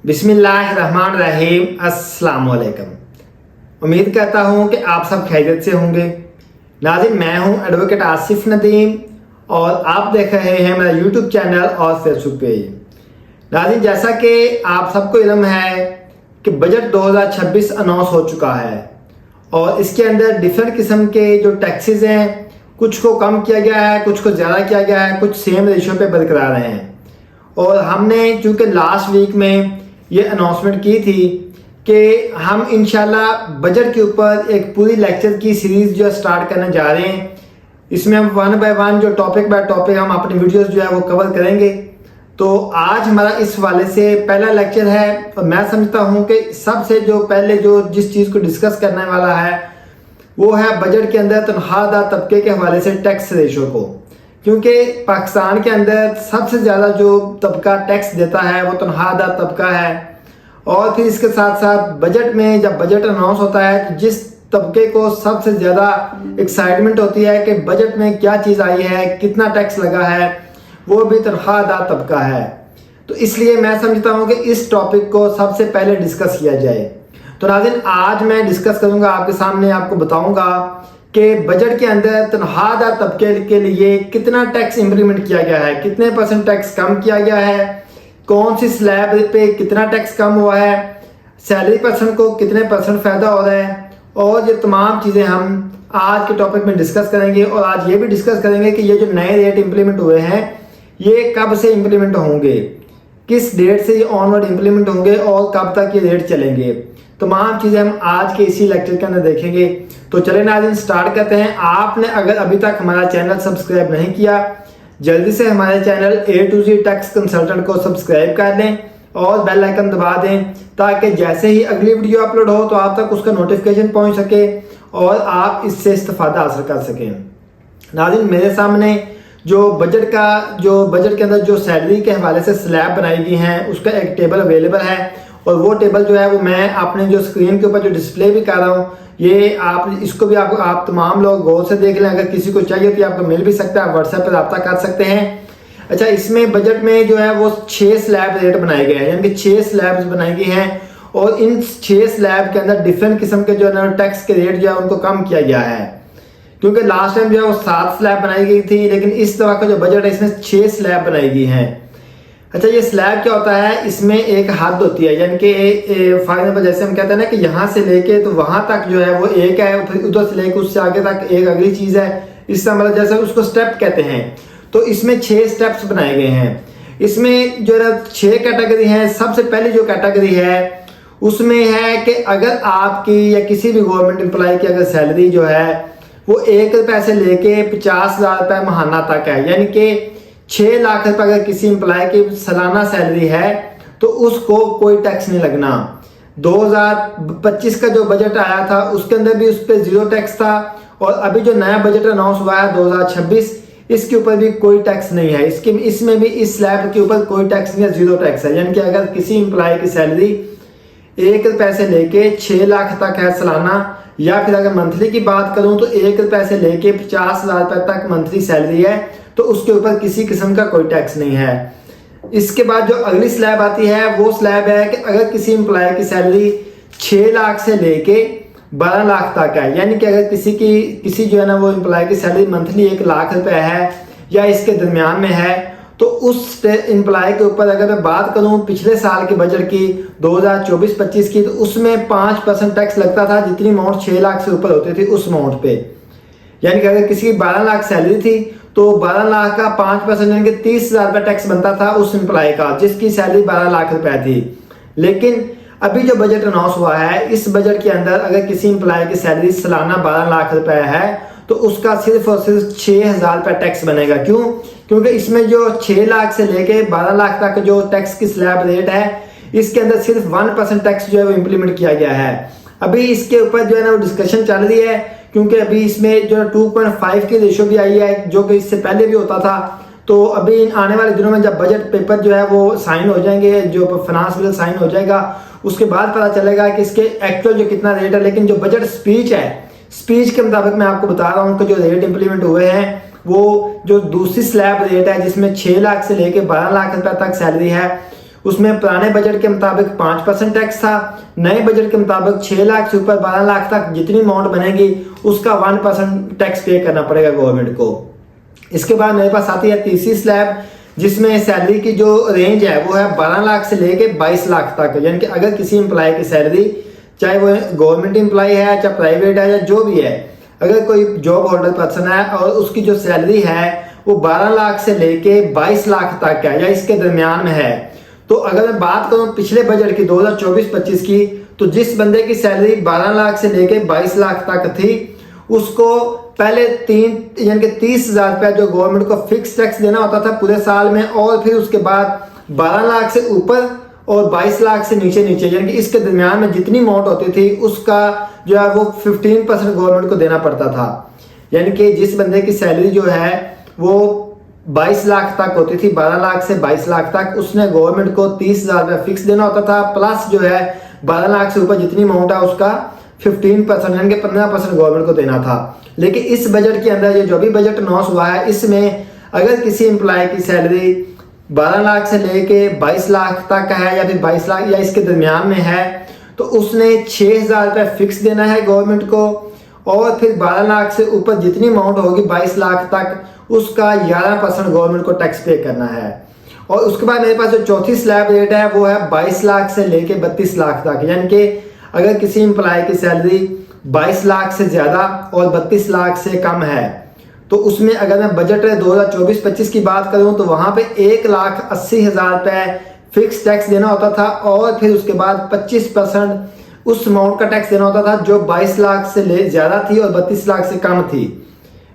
बिस्मिल्लाहिर्रहमानिर्रहीम। अस्सलाम वालेकुम। उम्मीद करता हूँ कि आप सब खैरियत से होंगे। नाज़रीन, मैं हूँ एडवोकेट आसिफ नदीम और आप देख रहे हैं मेरा यूट्यूब चैनल और फेसबुक पेज। नाज़रीन, जैसा कि आप सबको इल्म है कि बजट 2026 अनाउंस हो चुका है और इसके अंदर डिफरेंट किस्म के जो टैक्सेस हैं, कुछ को कम किया गया है, कुछ को ज़्यादा किया गया है, कुछ सेम रेशियो पे बरकरार हैं। और हमने चूँकि लास्ट वीक में ये अनाउंसमेंट की थी कि हम इंशाल्लाह बजट के ऊपर एक पूरी लेक्चर की सीरीज़ जो स्टार्ट करने जा रहे हैं। इसमें हम वन बाय वन जो टॉपिक बाय टॉपिक हम अपनी वीडियोस जो है वो कवर करेंगे। तो आज हमारा इस वाले से पहला लेक्चर है और मैं समझता हूँ कि सबसे जो पहले जो जिस चीज़ को डिस्कस करने वाला है वो है बजट के अंदर तनख्वाहदार तबके के हवाले से टैक्स रेशो को, क्योंकि पाकिस्तान के अंदर सबसे ज़्यादा जो तबका टैक्स देता है वो तनख्वाहदार तबका है। और फिर इसके साथ साथ बजट में जब बजट अनाउंस होता है तो जिस तबके को सबसे ज़्यादा एक्साइटमेंट होती है कि बजट में क्या चीज़ आई है, कितना टैक्स लगा है, वो भी तनख्वाहदार तबका है। तो इसलिए मैं समझता हूँ कि इस टॉपिक को सबसे पहले डिस्कस किया जाए। तो नाज़रीन, आज मैं डिस्कस करूँगा आपके सामने, आपको बताऊँगा कि बजट के अंदर तनख्वाहदार तबके के लिए कितना टैक्स इंप्लीमेंट किया गया है, कितने % टैक्स कम किया गया है, कौन सी स्लैब पे कितना टैक्स कम हुआ है, सैलरी पर्सन को कितने % फ़ायदा हो रहा है, और ये तमाम चीज़ें हम आज के टॉपिक में डिस्कस करेंगे। और आज ये भी डिस्कस करेंगे कि ये जो नए रेट इंप्लीमेंट हुए हैं ये कब से इंप्लीमेंट होंगे, किस डेट से ये ऑनवर्ड इंप्लीमेंट होंगे और कब तक ये रेट चलेंगे। तमाम चीज़ें हम आज के इसी लेक्चर के अंदर देखेंगे। तो चले नाज़रीन, स्टार्ट करते हैं। आपने अगर अभी तक हमारा चैनल सब्सक्राइब नहीं किया, जल्दी से हमारे channel A to Z tax consultant को सब्सक्राइब कर लें और बेल आइकन दबा दें ताकि जैसे ही अगली वीडियो अपलोड हो तो आप तक उसका नोटिफिकेशन पहुंच सके और आप इससे इस्तेफादा हासिल कर सकें। नाज़रीन, मेरे सामने जो बजट के अंदर जो सैलरी के हवाले से स्लैब बनाई गई हैं उसका एक टेबल अवेलेबल है और वो टेबल जो है वो मैं अपने जो स्क्रीन के ऊपर जो डिस्प्ले भी कर रहा हूँ, ये आप इसको भी आप तमाम लोग गौर से देख लें। अगर किसी को चाहिए तो आपको मिल भी सकता है, आप व्हाट्सएप पर रब्ता कर सकते हैं। अच्छा, इसमें बजट में जो है वो 6 स्लैब रेट बनाए गए हैं, यानी कि 6 स्लैब्स बनाई गई हैं और इन 6 स्लैब के अंदर डिफरेंट किस्म के जो है टैक्स के रेट जो है उनको कम किया गया है। क्योंकि लास्ट टाइम जो है वो 7 स्लैब बनाई गई थी, लेकिन इस तरह का जो बजट है इसमें 6 स्लैब बनाई गई हैं। अच्छा, ये स्लैब क्या होता है, इसमें एक हद होती है, यानी कि फॉर एग्जाम्पल जैसे हम कहते हैं ना कि यहाँ से लेके तो वहाँ तक जो है वो एक है, फिर उधर से लेके उससे आगे तक एक अगली चीज़ है। इसका मतलब जैसे उसको स्टेप कहते हैं। तो इसमें 6 स्टेप्स बनाए गए हैं। इसमें जो है 6 कैटेगरी हैं। सबसे पहली जो कैटेगरी है उसमें है कि अगर आपकी या किसी भी गवर्नमेंट एम्प्लॉय की अगर सैलरी जो है वो 1 रुपये से लेके 50,000 रुपये महाना तक है, यानी कि 6 लाख रुपये अगर किसी एम्प्लॉय की सालाना सैलरी है तो उसको कोई टैक्स नहीं लगना। 2025 का जो बजट आया था उसके अंदर भी उस पर 0 टैक्स था और अभी जो नया बजट अनाउंस हुआ है 2026 इसके ऊपर भी कोई टैक्स नहीं है। इसमें भी इस स्लैब के ऊपर कोई टैक्स नहीं है, 0 टैक्स है। यानी कि अगर किसी एम्प्लॉय की सैलरी 1 रुपये से लेके 6 लाख तक है सालाना, या फिर अगर मंथली की बात करूं तो 1 रुपये से लेके 50,000 रुपये तक मंथली सैलरी है तो उसके ऊपर किसी किस्म का कोई टैक्स नहीं है। इसके बाद जो अगली स्लैब आती है वो स्लैब है कि अगर किसी एम्प्लॉय की सैलरी 6 लाख से लेके 12 लाख तक है, यानी कि अगर किसी जो है ना वो एम्प्लॉय की सैलरी मंथली 1 लाख रुपए है या इसके दरमियान में है, तो उस एम्प्लॉय के ऊपर अगर मैं बात करूं पिछले साल के बजट की 2024-25 की, तो उसमें 5% टैक्स लगता था जितनी अमाउंट 6 लाख से ऊपर होती थी उस अमाउंट पे। यानी कि अगर किसी की 12 लाख सैलरी थी तो 12 लाख का 5% यानी कि 30,000 रुपये टैक्स बनता था उस एम्प्लॉय का जिसकी सैलरी 12 लाख रुपए थी। लेकिन अभी जो बजट अनाउंस हुआ है इस बजट के अंदर अगर किसी एम्प्लॉय की सैलरी सालाना 12 लाख रुपए है तो उसका सिर्फ और सिर्फ 6,000 रुपये टैक्स बनेगा। क्यों? क्योंकि इसमें जो 6 लाख से लेके 12 लाख तक जो टैक्स की स्लैब रेट है इसके अंदर सिर्फ 1% टैक्स जो है वो इम्प्लीमेंट किया गया है। अभी इसके ऊपर जो है ना वो डिस्कशन चल रही है, क्योंकि अभी इसमें जो 2.5 की रेशो भी आई है जो कि इससे पहले भी होता था। तो अभी आने वाले दिनों में जब बजट पेपर जो है वो साइन हो जाएंगे, जो फाइनेंस बिल साइन हो जाएगा, उसके बाद पता चलेगा कि इसके एक्चुअल जो कितना रेट है। लेकिन जो बजट स्पीच है, स्पीच के मुताबिक मैं आपको बता रहा हूँ कि जो रेट इंप्लीमेंट हुए हैं वो जो दूसरी स्लैब रेट है जिसमें 6 लाख से लेके 12 लाख रुपए तक सैलरी है उसमें पुराने बजट के मुताबिक 5% टैक्स था, नए बजट के मुताबिक 6 लाख से ऊपर 12 लाख तक जितनी अमाउंट बनेगी उसका 1% टैक्स पे करना पड़ेगा गवर्नमेंट को। इसके बाद मेरे पास आती है तीसरी स्लैब, जिसमें सैलरी की जो रेंज है वो है 12 लाख से लेके 22 लाख तक। यानी कि अगर किसी एम्प्लॉय की सैलरी, चाहे वो गवर्नमेंट एम्प्लॉय है चाहे प्राइवेट है या जो भी है, अगर कोई जॉब होल्डर पर्सन है और उसकी जो सैलरी है वो 12 लाख से लेके 22 लाख तक है या इसके दरमियान में है, तो अगर मैं बात करूं पिछले बजट की 2024-25 की, तो जिस बंदे की सैलरी 12 लाख से लेके 22 लाख तक थी उसको पहले 30,000 रुपया जो गवर्नमेंट को फिक्स टैक्स देना होता था पूरे साल में, और फिर उसके बाद 12 लाख से ऊपर और 22 लाख से नीचे यानी कि इसके दरमियान में जितनी अमाउंट होती थी उसका जो है वो 15% गवर्नमेंट को देना पड़ता था। यानी कि जिस बंदे की सैलरी जो है वो 22 लाख तक होती थी, 12 लाख से 22 लाख तक, उसने गवर्नमेंट को 30,000 रुपया फिक्स देना होता था, प्लस जो है 12 लाख से ऊपर जितनी अमाउंट है उसका 15% यानी कि 15% गवर्नमेंट को देना था। लेकिन इस बजट के अंदर ये जो भी बजट अनाउंस हुआ है, इसमें अगर किसी एम्प्लॉय की सैलरी 12 लाख से लेके 22 लाख तक है या फिर 22 लाख या इसके दरमियान में है, तो उसने 6,000 रुपये फिक्स देना है गवर्नमेंट को, और फिर 12 लाख से ऊपर जितनी अमाउंट होगी 22 लाख तक उसका 11% गवर्नमेंट को टैक्स पे करना है। और उसके बाद मेरे पास जो चौथी स्लैब रेट है वो है 22 लाख से लेके 32 लाख तक। यानी कि अगर किसी एम्प्लॉय की सैलरी 22 लाख से ज़्यादा और 32 लाख से कम है, तो उसमें अगर मैं बजट 2024-25 की बात करूं तो वहां पे 1,80,000 रुपये फिक्स टैक्स देना होता था, और फिर उसके बाद 25% उस अमाउंट का टैक्स देना होता था जो 22 लाख से ज़्यादा थी और 32 लाख से कम थी।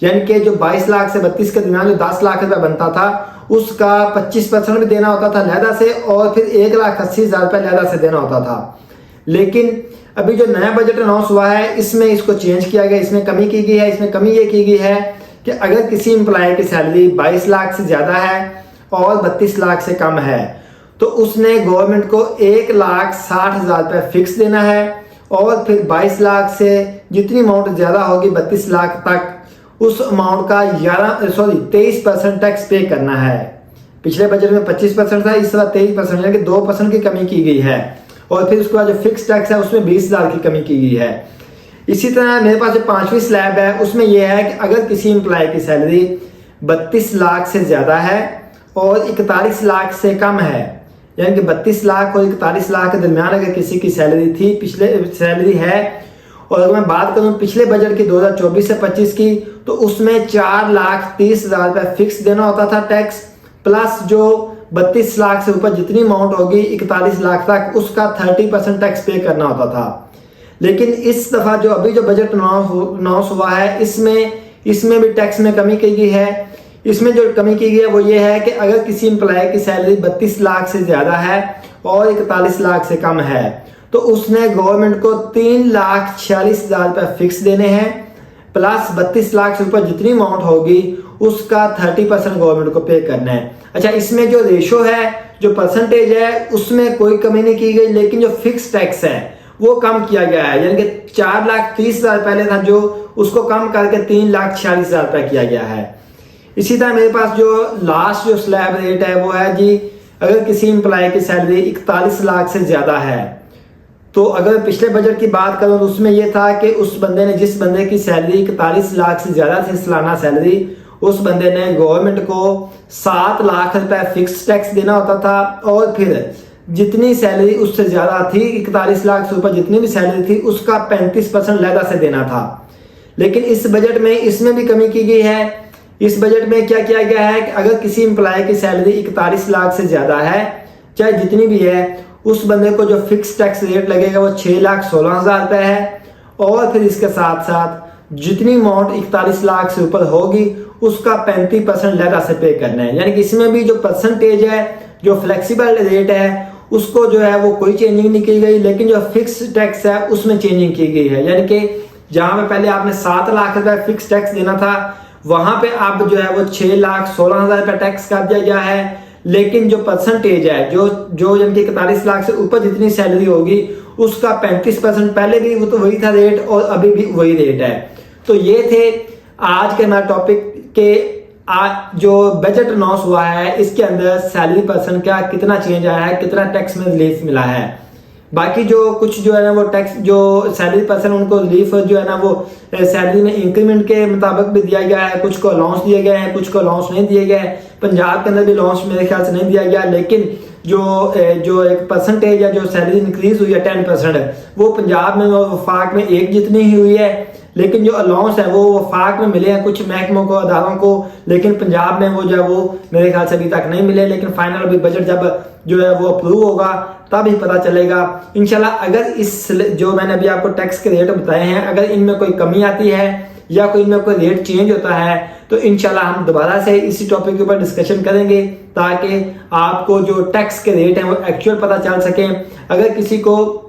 यानी कि जो 22 लाख से 32 के दरमियान जो 10 लाख रुपया बनता था उसका 25% भी देना होता था लहदा से, और फिर 1,80,000 रुपये लहदा से देना होता था। लेकिन अभी जो नया बजट अनाउंस हुआ है इसमें इसको चेंज किया गया, इसमें कमी की गई है। इसमें कमी ये की गई है कि अगर किसी एम्प्लॉय की सैलरी 22 लाख से ज़्यादा है और 32 लाख से कम है, तो उसने गवर्नमेंट को 1,60,000 रुपये फिक्स देना है, और फिर 22 लाख से जितनी अमाउंट ज़्यादा होगी 32 लाख तक उस अमाउंट का 23% टैक्स पे करना है। पिछले बजट में 25% था, इस बार 23% यानी कि 2% की कमी की गई है, और फिर उसके बाद जो फिक्स टैक्स है उसमें 20,000 की कमी की गई है। इसी तरह मेरे पास जो 5वीं स्लैब है उसमें यह है कि अगर किसी एम्प्लॉय की सैलरी 32 लाख से ज़्यादा है और 41 लाख से कम है, यानी कि 32 लाख और 41 लाख के दरमियान अगर किसी की सैलरी थी, पिछले सैलरी है, और अगर मैं बात करूं पिछले बजट की 2024 से 25 की, तो उसमें 4,30,000 रुपये फिक्स देना होता था टैक्स, प्लस जो 32 लाख से ऊपर जितनी अमाउंट होगी 41 लाख तक उसका 30% टैक्स पे करना होता था। लेकिन इस दफ़ा जो अभी जो बजट अनाउंस हुआ है इसमें भी टैक्स में कमी की गई है। इसमें जो कमी की गई है वो ये है कि अगर किसी एम्प्लॉय की सैलरी 32 लाख से ज़्यादा है और 41 लाख से कम है, तो उसने गवर्नमेंट को 3,46,000 रुपये फिक्स देने हैं, प्लस 32 लाख से ऊपर जितनी अमाउंट होगी उसका 30% गवर्नमेंट को पे करना है। अच्छा, इसमें जो रेशो है, जो परसेंटेज है, उसमें कोई कमी नहीं की गई, लेकिन जो फिक्स टैक्स है वो कम किया गया है। यानी कि 4,30,000 पहले था जो, उसको कम करके 3,46,000 रुपये किया गया है। इसी तरह मेरे पास जो लास्ट जो स्लैब रेट है वो है जी, अगर किसी एम्प्लॉय की सैलरी 41 लाख से ज़्यादा है, तो अगर पिछले बजट की बात करूं तो उसमें यह था कि उस बंदे ने, जिस बंदे की सैलरी 41 लाख से ज़्यादा थी सालाना सैलरी, उस बंदे ने गवर्नमेंट को 7 लाख रुपए फिक्स टैक्स देना होता था, और फिर जितनी सैलरी उससे ज़्यादा थी, 41 लाख से ऊपर जितनी भी सैलरी थी उसका 35% लहदा से देना था। लेकिन इस बजट में इसमें भी कमी की गई है। इस बजट में क्या किया गया है कि अगर किसी एम्प्लॉय की सैलरी 41 लाख से ज़्यादा है, चाहे जितनी भी है, उस बंदे को जो फिक्स टैक्स रेट लगेगा वो 6,16,000 रुपये है, और फिर इसके साथ साथ जितनी अमाउंट 41 लाख से ऊपर होगी उसका 35% लहदा से पे करना है। यानी कि इसमें भी जो परसेंटेज है, जो फ्लेक्सिबल रेट है, उसको जो है वो कोई चेंजिंग नहीं की गई, लेकिन जो फिक्स टैक्स है उसमें चेंजिंग की गई है। यानी कि जहां पे पहले आपने 7 लाख रुपए फिक्स टैक्स देना था, वहां पे अब जो है वो 6,16,000 रुपये टैक्स कर दिया गया है। लेकिन जो परसेंटेज है, जो यानी कि 41 लाख से ऊपर जितनी सैलरी होगी उसका 35%, पहले भी वो तो वही था रेट और अभी भी वही रेट है। तो ये थे आज के हमारे टॉपिक के जो बजट अनाउंस हुआ है इसके अंदर सैलरी पर्सन का कितना चेंज आया है, कितना टैक्स में रिलीफ मिला है। बाकी जो कुछ जो है ना वो टैक्स जो सैलरी पर्सन उनको रिलीफ जो है ना वो सैलरी में इंक्रीमेंट के मुताबिक भी दिया गया है, कुछ को अलाउंस दिए गए हैं, कुछ को अलाउंस नहीं दिए गए। पंजाब के अंदर भी अलाउंस मेरे ख्याल से नहीं दिया गया, लेकिन जो एक परसेंटेज या जो सैलरी इंक्रीज हुई है 10% वो पंजाब में वफाक में एक जितनी ही हुई है, लेकिन जो अलाउंस है वो वफाक में मिले हैं कुछ महकमों को, अदारों को, लेकिन पंजाब में वो जो है वो मेरे ख्याल से अभी तक नहीं मिले। लेकिन फाइनल अभी बजट जब जो है वो अप्रूव होगा तब ही पता चलेगा इंशाल्लाह। अगर इस जो मैंने अभी आपको टैक्स के रेट बताए हैं अगर इनमें कोई कमी आती है या कोई इनमें कोई रेट चेंज होता है तो इंशाल्लाह हम दोबारा से इसी टॉपिक के ऊपर डिस्कशन करेंगे ताकि आपको जो टैक्स के रेट हैं वो एक्चुअल पता चल सके। अगर किसी को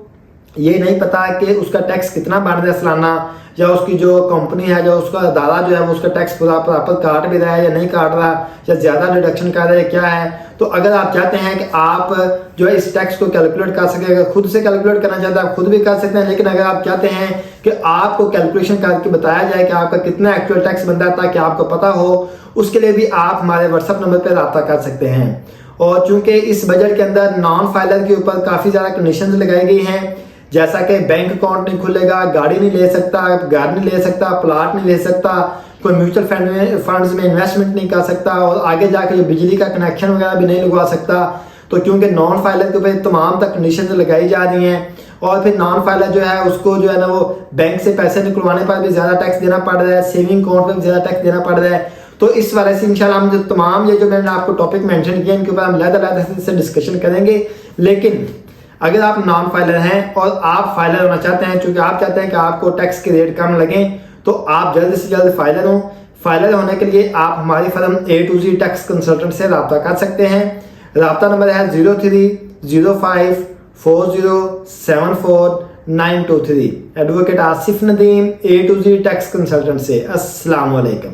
ये नहीं पता कि उसका टैक्स कितना बन रहा है सालाना, या उसकी जो कंपनी है जो उसका अदारा जो है वो उसका टैक्स पूरा प्रॉपर काट भी रहा है या नहीं काट रहा, या ज़्यादा डिडक्शन कर रहा है क्या है, तो अगर आप चाहते हैं कि आप जो है इस टैक्स को कैलकुलेट कर सकें, अगर खुद से कैलकुलेट करना चाहते हैं आप खुद भी कर सकते हैं, लेकिन अगर आप चाहते हैं कि आपको कैलकुलेशन करके बताया जाए कि आपका कितना एक्चुअल टैक्स बनता है ताकि आपको पता हो, उसके लिए भी आप हमारे व्हाट्सएप नंबर पर रब्ता कर सकते हैं। और चूंकि इस बजट के अंदर नॉन फाइलर के ऊपर काफ़ी ज़्यादा कंडीशंस लगाई गई हैं, जैसा कि बैंक अकाउंट नहीं खुलेगा, गाड़ी नहीं ले सकता, घर नहीं ले सकता, प्लाट नहीं ले सकता, कोई म्यूचुअल फंड्स में इन्वेस्टमेंट नहीं कर सकता, और आगे जाके जो बिजली का कनेक्शन वगैरह भी नहीं लगवा सकता। तो क्योंकि नॉन फाइलर के ऊपर तमाम तक कंडीशन लगाई जा रही हैं, और फिर नॉन फाइलर जो है उसको जो है ना वो बैंक से पैसे निकलवाने पर भी ज़्यादा टैक्स देना पड़ रहा है, सेविंग अकाउंट पर भी ज़्यादा टैक्स देना पड़ रहा है। तो इस वजह से इंशाल्लाह हम जो तमाम ये जो मैंने आपको टॉपिक मेंशन किए इनके ऊपर हम अलग-अलग से डिस्कशन करेंगे। लेकिन अगर आप नॉन फाइलर हैं और आप फाइलर होना चाहते हैं, चूंकि आप चाहते हैं कि आपको टैक्स के रेट कम लगें, तो आप जल्द से जल्द फाइलर हों। फाइलर होने के लिए आप हमारी firm A to Z tax consultant से रब्ता कर सकते हैं। रब्ता नंबर है 03054074 923। Advocate Asif Nadeem A to Z tax consultant से। अस्सलाम वालेकुम।